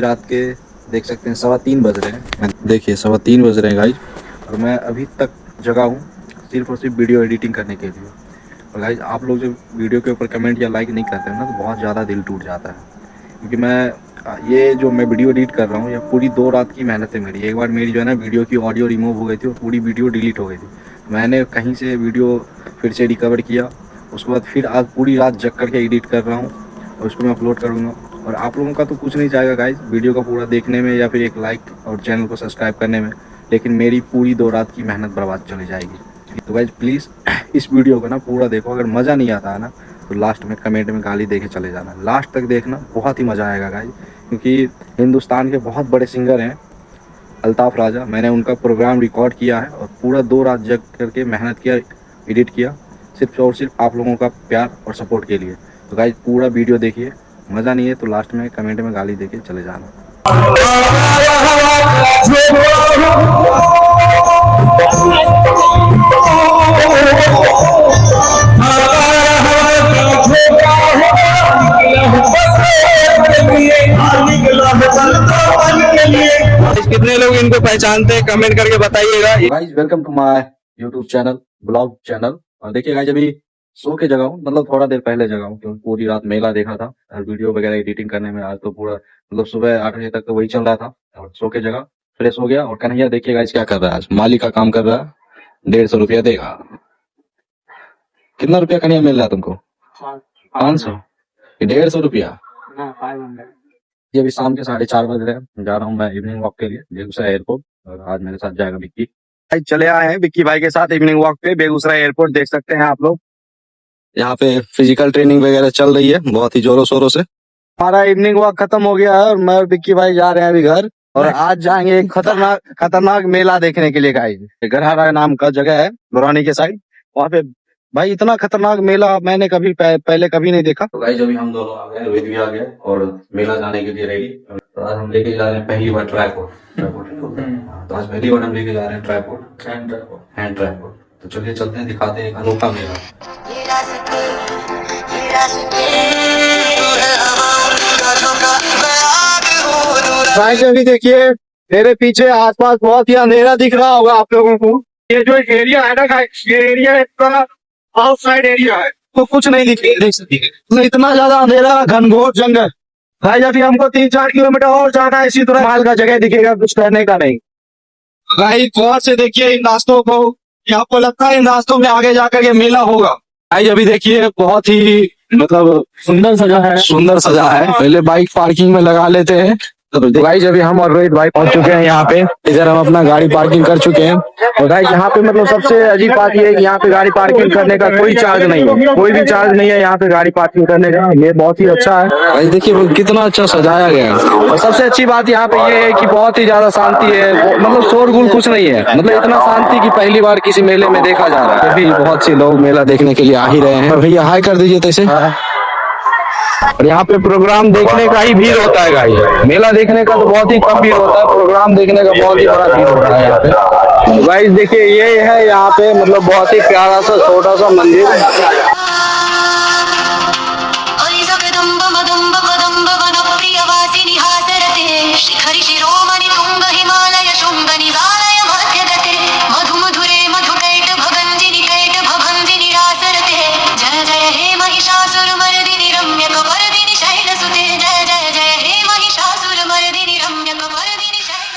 रात के देख सकते हैं 3:15 बज रहे हैं। देखिए 3:15 बज रहे हैं गाइज, और मैं अभी तक जगा हूँ सिर्फ और सिर्फ वीडियो एडिटिंग करने के लिए। और गाइज आप लोग जो वीडियो के ऊपर कमेंट या लाइक नहीं करते हैं ना, तो बहुत ज़्यादा दिल टूट जाता है। क्योंकि ये जो मैं वीडियो एडिट कर रहा हूँ, ये पूरी 2 रात की मेहनत है मेरी। एक बार मेरी जो है ना वीडियो की ऑडियो रिमूव हो गई थी और पूरी वीडियो डिलीट हो गई थी। मैंने कहीं से वीडियो फिर से रिकवर किया, उसके बाद फिर आज पूरी रात जग करके एडिट कर रहा हूँ और उसको मैं अपलोड करूँगा। और आप लोगों का तो कुछ नहीं जाएगा गाइज वीडियो का पूरा देखने में या फिर एक लाइक और चैनल को सब्सक्राइब करने में, लेकिन मेरी पूरी 2 रात की मेहनत बर्बाद चली जाएगी। तो गाइज प्लीज़ इस वीडियो को ना पूरा देखो। अगर मज़ा नहीं आता है ना, तो लास्ट में कमेंट में गाली दे के चले जाना। लास्ट तक देखना, बहुत ही मज़ा आएगा गाइज। क्योंकि हिंदुस्तान के बहुत बड़े सिंगर हैं अल्ताफ़ राजा, मैंने उनका प्रोग्राम रिकॉर्ड किया है और पूरा 2 रात जग करके मेहनत किया, एडिट किया, सिर्फ और सिर्फ आप लोगों का प्यार और सपोर्ट के लिए। तो गाइज पूरा वीडियो देखिए, मज़ा नहीं है तो लास्ट में कमेंट में गाली देके चले जाना। कितने लोग इनको पहचानते हैं कमेंट करके बताइएगा। Guys welcome to my YouTube channel, blog channel. और देखिए गाइज अभी सो के जगह हूँ, मतलब थोड़ा देर पहले जगह हूँ क्योंकि पूरी रात मेला देखा था और वीडियो वगैरह एडिटिंग करने में आज तो पूरा मतलब सुबह 8 बजे तक तो वही चल रहा था। और सो के जगह फ्रेश हो गया। और कन्हैया देखिए गाइज क्या कर रहा है, आज माली का काम कर रहा है, 150 रुपया देगा। कितना रुपया कन्हैया मिल रहा है तुमको? 500? 150 रुपया? ये अभी शाम के 4:30 बज रहे हैं, जा रहा हूँ मैं इवनिंग वॉक के लिए बेगूसराय एयरपोर्ट। और आज मेरे साथ जाएगा विक्की भाई। चले आए हैं विक्की भाई के साथ इवनिंग वॉक पे बेगूसराय एयरपोर्ट। देख सकते हैं आप लोग, यहाँ पे फिजिकल ट्रेनिंग वगैरह चल रही है बहुत ही जोरों शोरों से। हमारा इवनिंग वॉक खत्म हो गया है और मैं और विक्की भाई जा रहे हैं अभी घर। और आज जाएंगे एक खतरनाक मेला देखने के लिए गाइस। गरहारा नाम का जगह है बरौनी के साइड, वहाँ पे भाई इतना खतरनाक मेला मैंने कभी पहले कभी नहीं देखा। तो गाइस अभी हम दोनों आ गए, रोहित भी आ गया और मेला जाने के लिए रेडी। तो आज हम लेके जा रहे हैं पहली बार ट्राइपॉड। तो आज पहली बार हम लेके जा रहे हैं ट्राइपॉड, हैंड ट्राइपॉड। तो चलिए चलते हैं, दिखाते हैं एक अनोखा मेला। गाइस अभी देखिए मेरे पीछे आसपास बहुत ही अंधेरा दिख रहा होगा आप लोगों को। ये जो एरिया है ना गाइस, ये एरिया एक आउटसाइड एरिया है, तो कुछ नहीं देख सकती है, इतना ज्यादा अंधेरा, घनघोर जंगल। भाई अभी हमको 3-4 किलोमीटर और जाना है, इसी तरह माल का जगह दिखेगा, कुछ करने का नहीं। भाई गौर से देखिए इन रास्तों को, आपको लगता है इन रास्तों में आगे जाकर के मेला होगा। भाई अभी देखिए बहुत ही मतलब सुंदर सजा है। पहले बाइक पार्किंग में लगा लेते हैं। तो गाइस अभी हम और रोहित भाई पहुंच चुके हैं यहाँ पे। इधर हम अपना गाड़ी पार्किंग कर चुके हैं। और गाइस यहाँ पे मतलब सबसे अजीब बात ये है कि यहाँ पे गाड़ी पार्किंग करने का कोई चार्ज नहीं है, कोई भी चार्ज नहीं है यहाँ पे गाड़ी पार्किंग करने का। ये बहुत ही अच्छा है। गाइस देखिए कितना अच्छा सजाया गया है। और सबसे अच्छी बात यहाँ पे ये है कि बहुत ही ज्यादा शांति है, मतलब शोरगुल कुछ नहीं है, मतलब इतना शांति की पहली बार किसी मेले में देखा जा रहा है। अभी बहुत से लोग मेला देखने के लिए आ ही रहे हैं। भैया हाय कर दीजिए तैसे। और यहाँ पे प्रोग्राम देखने का ही भीड़ होता है गाइस। मेला देखने का तो बहुत ही कम भीड़ होता है, प्रोग्राम देखने का बहुत ही बड़ा भीड़ होता है यहाँ पे। गाइस देखिए ये है यहाँ पे मतलब बहुत ही प्यारा सा छोटा सा मंदिर।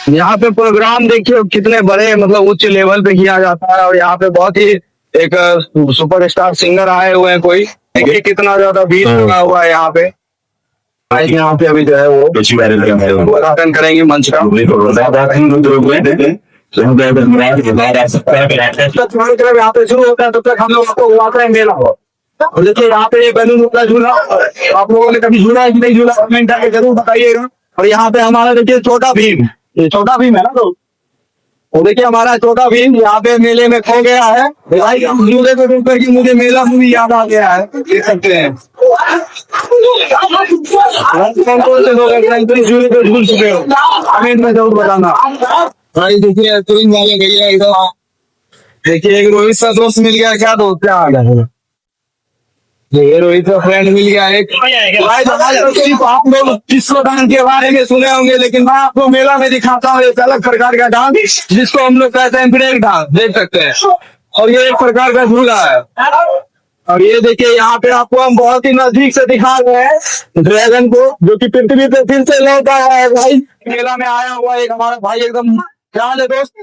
यहाँ पे प्रोग्राम देखिए कितने बड़े मतलब उच्च लेवल पे किया जाता है। और यहाँ पे बहुत ही एक सुपरस्टार सिंगर आए हुए हैं कोई, देखिए कितना ज्यादा भीड़ लगा हुआ है यहाँ पे। यहाँ पे अभी जो है वो उद्घाटन करेंगे मंच का। यहाँ पे शुरू होता है तब तक हम लोग को हुआ है मेला। और देखिए यहाँ पे बैलून वाला झूला, आप लोगों ने कभी झूला है कि नहीं झूला, कमेंट करके जरूर बताइएगा। और यहाँ पे हमारा देखिए छोटा भीम, ये छोटा भीम है ना। तो देखिए हमारा छोटा भीम यहाँ पे मेले में खो गया है। झूले को देख करके मुझे मेला मूवी याद आ गया है, देख सकते हैं। झूले पे झूल चुके हो कमेंट में जरूर बताना। भाई देखिए वाले भैया इधर देखिए, एक रोहित सा दोस्त मिल गया। क्या दोस्त, क्या हाल है? ये रोहित का फ्रेंड मिल गया एक भाई। सिर्फ आप लोग डिस्को डांस के बारे में सुने होंगे, लेकिन मैं आपको मेला में दिखाता हूँ एक अलग प्रकार का डांस जिसको हम लोग कहते हैं ब्रेक डांस, देख सकते हैं। और ये एक प्रकार का झूला है। और ये देखिए यहाँ पे आपको हम बहुत ही नजदीक से दिखा रहे हैं ड्रैगन को, जो कि पृथ्वी पे फिर से लौटा है भाई। मेला में आया हुआ एक हमारा भाई एकदम। क्या हाल है दोस्त?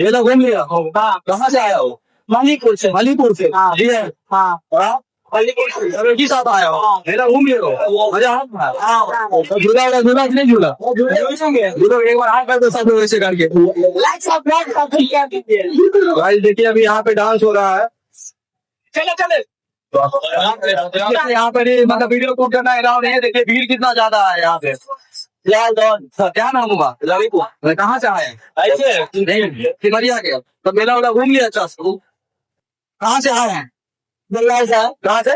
ये लोग घूम लिया? कहाँ से आया हो? मणिपुर से। मणिपुर से? जी है। हाँ। मणिपुर से अरे की साथ आया हो? मेरा घूम लिया हो? मजा तो झूला कि नहीं झूला? झूला एक बार हाथ कर दो सब लोग ऐसे करके। भाई देखिए अभी यहाँ पे डांस हो रहा है। चले यहाँ पर मतलब वीडियो शूट करना अलाउ नहीं है। देखिए भीड़ कितना ज्यादा है यहाँ पे। क्या नाम होगा? रविपुर। कहाँ से आए? ऐसे सिमरिया के। तो मेला वाला घूम लिया अच्छा से? कहाँ से आए हैं? कहाँ से?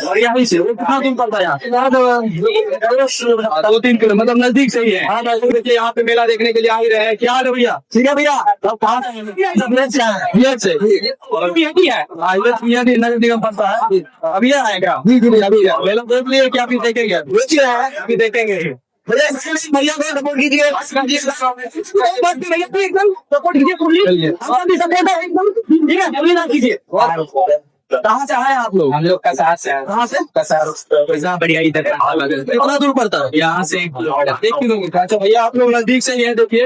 और यहीं से कितना दूर पड़ता है यहाँ? 2-3 किलो मतलब नजदीक से ही है। हाँ देखिए यहाँ पे मेला देखने के लिए आ ही रहे हैं। क्या है भैया? ठीक है भैया। अब कहाँ से? नगर निगम पड़ता है। अभी आएगा अभी मेला देख लिए क्या? अभी देखेंगे अभी देखेंगे। भैया को सपोर्ट कीजिए, कीजिए। कहाँ से आए आप लोग? हम लोग कसार से। कहाँ से? कसार बढ़िया इधर कितना दूर पड़ता है यहाँ से? 1 किलोमीटर। अच्छा भैया आप लोग नजदीक से ही है। देखिए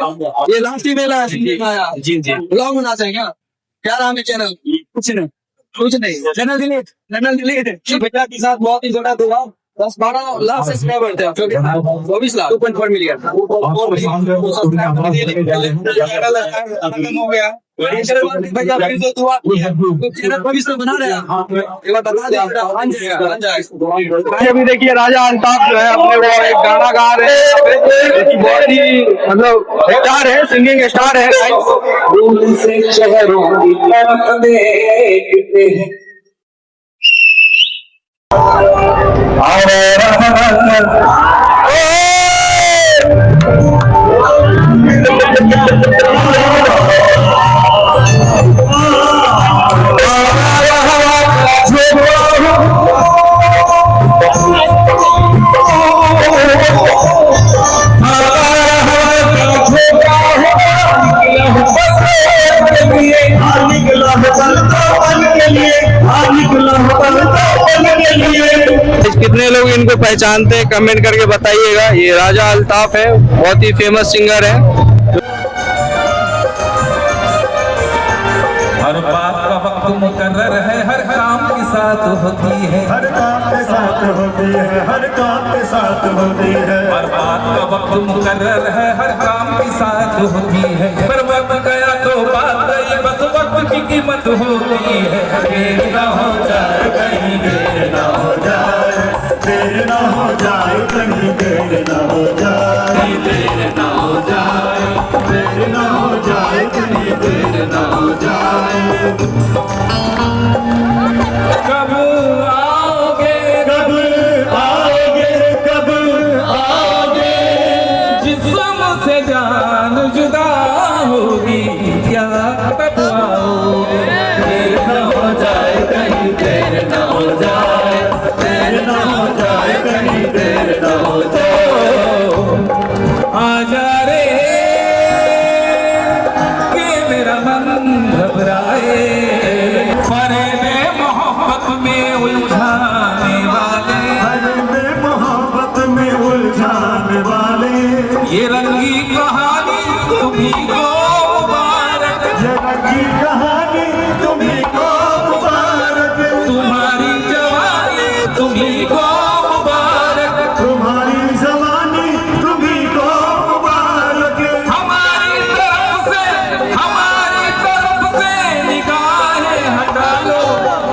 ये लास्टी मेला है। जी ब्लॉग बना चाहिए। क्या नाम है चैनल? कुछ नहीं चैनल डिलीट। बेटा के साथ बहुत ही जोड़ा दूंगा। 10-12 लाख सब्सक्राइबर थे, 24 लाख 2.4 मिलियन हो गया। अभी देखिए राजा अल्ताफ जो है अपने वो एक गाना गा रहे हैं। बहुत ही मतलब स्टार है, सिंगिंग स्टार है। कितने लोग इनको पहचानते हैं कमेंट करके बताइएगा। ये राजा अल्ताफ है, बहुत ही फेमस सिंगर है। हर बात का वक्त मुकर्रर है, हर काम के साथ होती है। हर काम के साथ होती है, हर काम के साथ होती है। हर बात का वक्त मुकर्रर है, हर काम के साथ होती है। पर वक्त गया तो बात गई, बस वक्त की कीमत होती है। देर ना हो जाए कहीं, देर ना हो जाए, देर ना हो जाए कहीं, देर ना हो जाए, देर ना हो जाए, देर ना हो जाए कहीं, देर ना हो जाए। कब आओगे, कब आओगे, कब आओगे, जिस्म से जान जुदा होगी, क्या तब आओगे। देर ना हो जाए कहीं, देर ना हो जाए, देर ना हो जाए कहीं, देर ना हो जाए। आजा रे कि मेरा मन घबराए। फरेबे मोहब्बत में उलझाने वाले, हर मोहब्बत में उलझाने वाले, ये रंगी कहानी तुम्हीं को मुबारक। ये रंगी कहानी तुम्हीं को मुबारक, तुम्हारी जवानी तुम्हीं को मुबारक। तुम्हारी जवानी तुम्हीं को मुबारक। हमारी तरफ से निगाहें हटा लो,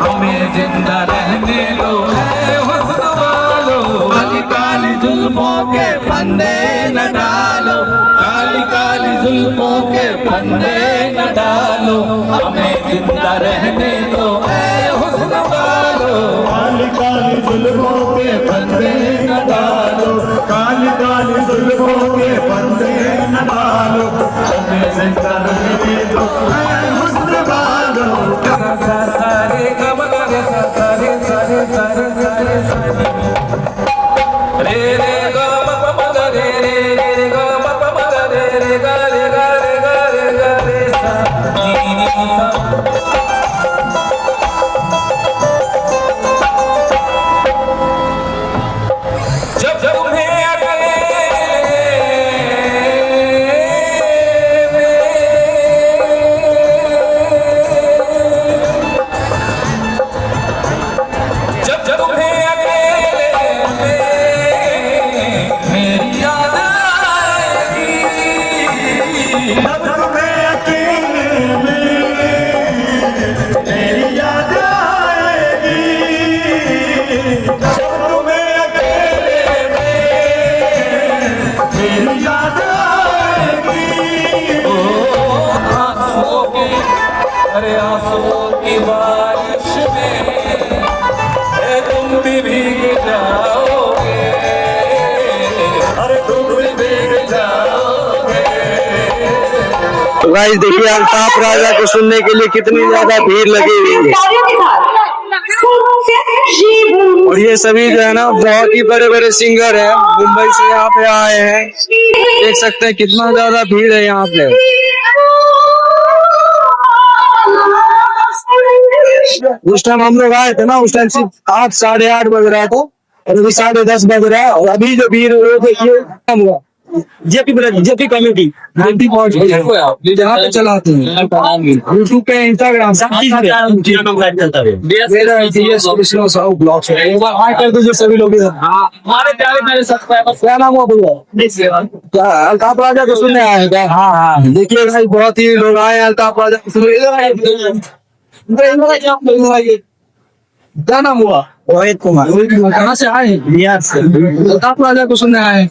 हमें जिंदा रहने लो ऐ हुस्न वालो। काली काली जुल्फों के फंदे न डालो, काली काली जुल्फों के फंदे न डालो, हमें जिंदा रहने लो ऐ हुस्न वालो। काली काली जुल्फों के फंदे न डालो, काली काली जुल्फों के फंदे न डालो, हमें जिंदा रहने दो ऐ हुस्न वालो। सारे गम सारे सारे सर सर सनी रे रे ग म प म ग रे रे रे ग म प म ग रे रे ग रे ग रे ग रे ग रे सा नी नी सा जब तुम्हें अकेले जब तुम्हें अकेले में मेरी याद आएगी जब तुम्हें अकेले में मेरी याद आएगी, जब तुम्हें अकेले में मेरी याद आएगी। ओ आंसुओं के अरे आंसुओं की बारिश में तुम भी भीग जाओगे अरे तुम भी भीग जाओगे। तो गाइस देखिए अल्ताफ राजा को सुनने के लिए कितनी ज्यादा भीड़ लगी हुई है। और ये सभी जो है ना बहुत ही बड़े बड़े सिंगर हैं, मुंबई से यहाँ पे आए हैं। देख सकते हैं कितना ज्यादा भीड़ है यहाँ पे। उस टाइम हम लोग आए थे ना, उस टाइम सिर्फ 8 साढ़े 8 बज रहा था और अभी 10:30 बज रहा है। और अभी जो भीड़ वो देखिए कम हुआ। जेपी कमेटी जहाँ पे चलाते हैं यूट्यूब पे, इंस्टाग्राम सब चीज पे। मेरा DS कृष्णा साहू ब्लॉग्स है, एक बार हाय कर दो जो सभी लोग इधर। हमारे प्यारे प्यारे सब्सक्राइबर्स क्या नाम हुआ भैया? क्या अल्ताफ राजा को सुनने आए हैं क्या? हाँ। देखिए भाई बहुत ही लोग आए हैं अल्ताफ राजा को सुनने। क्या नाम हुआ? रोहित कुमार। कहाँ से आए? बिहार से। अल्ताफ राजा को सुनने आए हैं।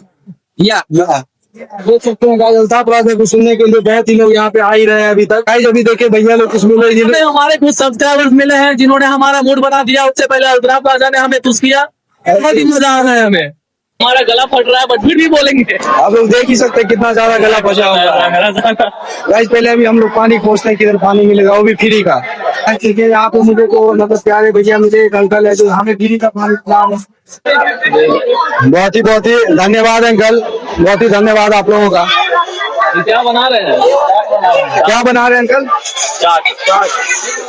या देख सकते हैं गाइस, अल्ताफ राजा को सुनने के लिए बहुत ही लोग यहाँ पे आ ही रहे हैं अभी तक। गाइस अभी देखिए भैया लोग कुछ मिले, जिन्होंने हमारे कुछ सब्सक्राइबर्स मिले हैं जिन्होंने हमारा मूड बना दिया। उससे पहले अल्ताफ राजा ने हमें खुश किया, बहुत ही मजा आ रहा है हमें। हमारा गला फट रहा है बट फिर भी बोलेंगे। आप लोग देख ही सकते हैं कितना ज्यादा गला फंसा हुआ है। गाइस पहले अभी हम लोग पानी खोजते हैं, किधर पानी मिलेगा, वो भी फ्री का। देखिए यहाँ पे मुझे को मतलब प्यारे भैया, मुझे एक अंकल है जो हमें फ्री का पानी पिला रहे हैं। बहुत ही धन्यवाद अंकल, बहुत ही धन्यवाद आप लोगों का। क्या बना रहे हैं? क्या बना रहे हैं अंकल? चाट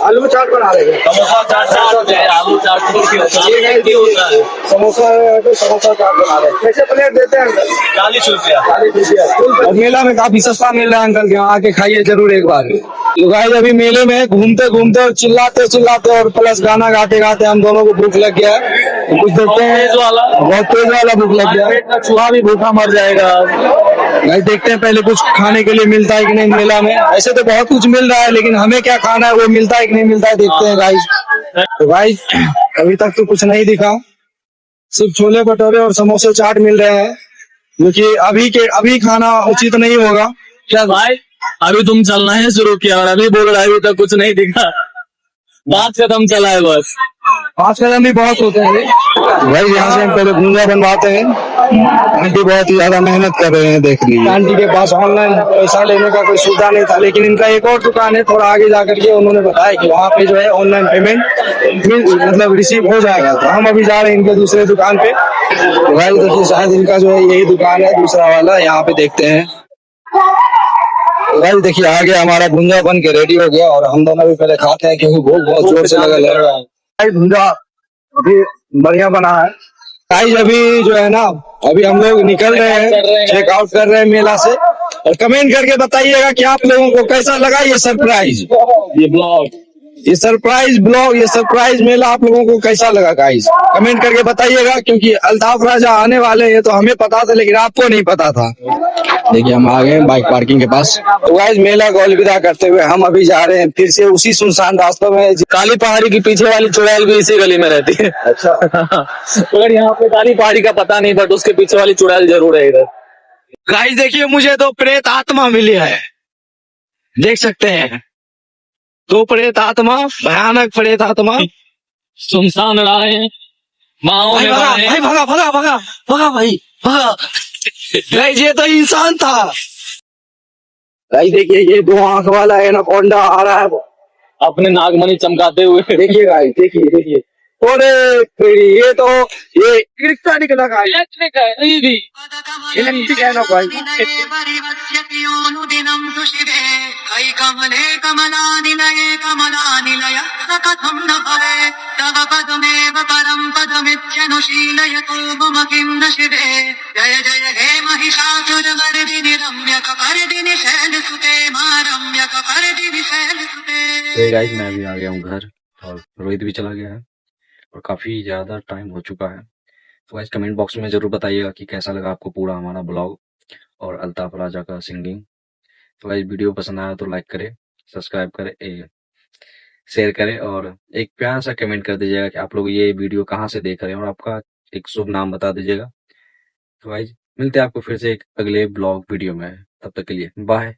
आलू चाट बना रहे हैं। समोसा चाट आलू चाट समोसा चाट बना रहे हैं। कैसे प्लेट देते हैं अंकल? 40 रुपया। और मेला में काफी सस्ता मिल रहा है अंकल, यहाँ आके खाइए जरूर एक बार। तो गाइस अभी मेले में घूमते घूमते और चिल्लाते और प्लस गाना गाते गाते हम दोनों को भूख लग गया है। तो कुछ देखते हैं, बहुत तेज वाला भूख लग गया है। चूहा भी भूखा मर जाएगा। गाइस देखते हैं पहले कुछ खाने के लिए मिलता है कि नहीं मेला में। ऐसे तो बहुत कुछ मिल रहा है, लेकिन हमें क्या खाना है, वो मिलता है कि नहीं मिलता है, देखते हैं गाइस। तो गाइस अभी तक तो कुछ नहीं दिखा, सिर्फ छोले भटूरे और समोसे चाट मिल रहे हैं, क्योंकि अभी खाना उचित नहीं होगा। क्या भाई अभी तुम चलना है शुरू किया और अभी बोल रहा है अभी तक कुछ नहीं दिखा। 5 कदम चला है बस। 5 कदम भी बहुत होते हैं भाई। यहाँ से हम पहले भूंजा बनवाते हैं। आंटी बहुत ही ज्यादा मेहनत कर रहे हैं, देख लीजिए। आंटी के पास ऑनलाइन पैसा लेने का कोई सुविधा नहीं था, लेकिन इनका एक और दुकान है थोड़ा आगे जाकर के, उन्होंने बताया कि वहाँ पे जो है ऑनलाइन पेमेंट मतलब रिसीव हो जाएगा। तो हम अभी जा रहे हैं इनके दूसरे दुकान पे। तो भाई देखिए शायद इनका जो है यही दुकान है, दूसरा वाला, यहाँ पे देखते हैं। भाई देखिए आगे हमारा भुंजा बन के रेडी हो गया और हम दोनों भी पहले खाते हैं, क्योंकि भूख बहुत जोर से लग रहा है। भाई भुंजा अभी बढ़िया बना है। गाइस अभी जो है ना, अभी हम लोग निकल रहे हैं, चेकआउट कर रहे हैं मेला से। और कमेंट करके बताइएगा कि आप लोगों को कैसा लगा ये सरप्राइज, ये ब्लॉग, ये सरप्राइज ब्लॉग, ये सरप्राइज मेला आप लोगों को कैसा लगा गाइस? कमेंट करके बताइएगा, क्योंकि अल्ताफ राजा आने वाले हैं तो हमें पता था, लेकिन आपको नहीं पता था। देखिए हम आ गए बाइक पार्किंग के पास। तो गाइस मेला को अलविदा करते हुए हम अभी जा रहे हैं फिर से उसी सुनसान रास्तों में। काली पहाड़ी की पीछे वाली चुड़ैल भी इसी गली में रहती है। अच्छा मगर यहाँ पे काली पहाड़ी का पता नहीं, बट उसके पीछे वाली चुड़ैल जरूर है इधर। गाइस देखिए मुझे तो प्रेत आत्मा मिली है, देख सकते हैं। तो प्रेत आत्मा, भयानक प्रेत आत्मा। सुनसान राह भाई भगा भाई भगा। गाइस ये तो इंसान था। गाइस देखिए ये 2 आंख वाला एनाकोंडा आ रहा है अपने नागमणि चमकाते हुए। देखिए गाइस, देखिए अरे ये तो ये रिक्शा निकला का इलेक्ट्रिक है ये भी इलेक्ट्रिक है ना भाई कमले कमलानिलये कमलानिलय सकथं न भवे तव पदमेव परं पदमित्यनुशीलयतो मम किं न शिवे जय जय हे महिषासुरमर्दिनि रम्यकपर्दिनि शैलसुते मा रम्यकपर्दिनि शैलसुते। तो गाइस मैं अभी आ गया हूँ घर और रोहित भी चला गया है और काफ़ी ज़्यादा टाइम हो चुका है। तो गाइस कमेंट बॉक्स में ज़रूर बताइएगा कि कैसा लगा आपको पूरा हमारा ब्लॉग और अल्ताफ राजा का सिंगिंग। तो गाइस वीडियो पसंद आया तो लाइक करें, सब्सक्राइब करें, शेयर करें और एक प्यारा सा कमेंट कर दीजिएगा कि आप लोग ये वीडियो कहाँ से देख रहे हैं और आपका एक शुभ नाम बता दीजिएगा। तो गाइस मिलते हैं आपको फिर से एक अगले ब्लॉग वीडियो में, तब तक के लिए बाय।